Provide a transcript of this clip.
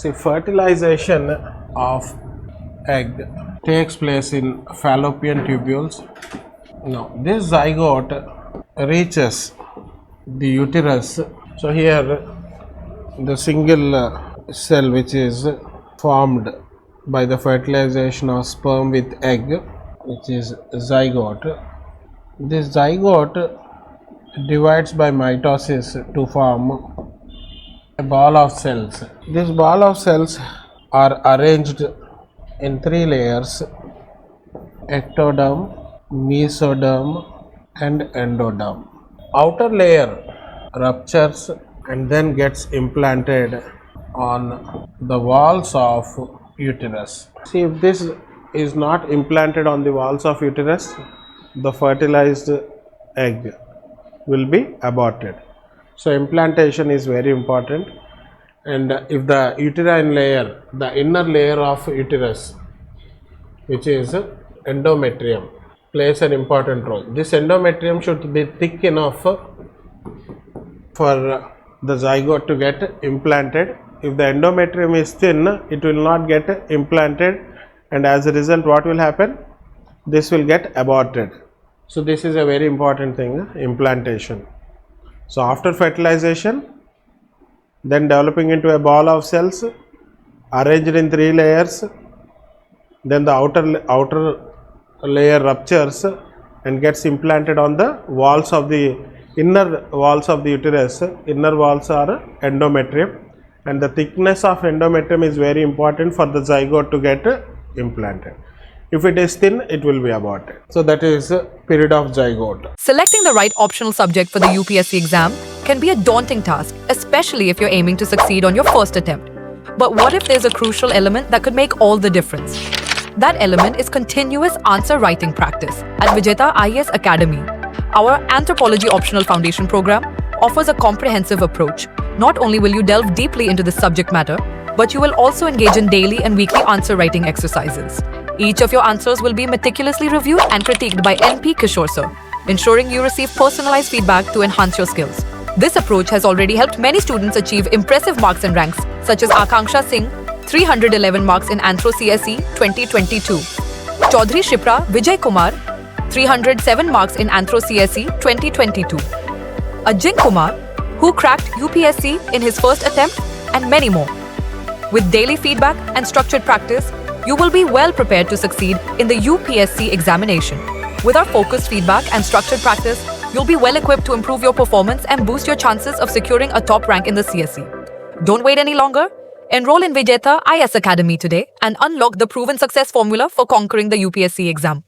See, fertilization of egg takes place in fallopian tubules. Now, this zygote reaches the uterus. So, here the single cell which is formed by the fertilization of sperm with egg, which is zygote. This zygote divides by mitosis to form a ball of cells. This ball of cells are arranged in three layers: ectoderm, mesoderm and endoderm. Outer layer ruptures and then gets implanted on the walls of uterus. See, if this is not implanted on the walls of uterus, the fertilized egg will be aborted. So, implantation is very important, and if the uterine layer, the inner layer of uterus, which is endometrium, plays an important role. This endometrium should be thick enough for the zygote to get implanted. If the endometrium is thin, it will not get implanted, and as a result, what will happen? This will get aborted. So, this is a very important thing, implantation. So, after fertilization, then developing into a ball of cells arranged in three layers, then the outer layer ruptures and gets implanted on the walls of the inner walls of the uterus. Inner walls are endometrium, and the thickness of endometrium is very important for the zygote to get implanted. If it is thin, it will be aborted. So that is a period of zygote. Selecting the right optional subject for the UPSC exam can be a daunting task, especially if you're aiming to succeed on your first attempt. But what if there's a crucial element that could make all the difference? That element is continuous answer writing practice. At Vijeta IAS Academy, our Anthropology Optional Foundation program offers a comprehensive approach. Not only will you delve deeply into the subject matter, but you will also engage in daily and weekly answer writing exercises. Each of your answers will be meticulously reviewed and critiqued by N.P Kishore sir, ensuring you receive personalized feedback to enhance your skills. This approach has already helped many students achieve impressive marks and ranks, such as Akanksha Singh, 311 marks in Anthro CSE 2022. Chaudhary Shipra Vijay Kumar, 307 marks in Anthro CSE 2022. Ajing Kumar, who cracked UPSC in his first attempt, and many more. With daily feedback and structured practice, you will be well prepared to succeed in the UPSC examination. With our focused feedback and structured practice, you'll be well equipped to improve your performance and boost your chances of securing a top rank in the CSE. Don't wait any longer. Enroll in Vijeta IAS Academy today and unlock the proven success formula for conquering the UPSC exam.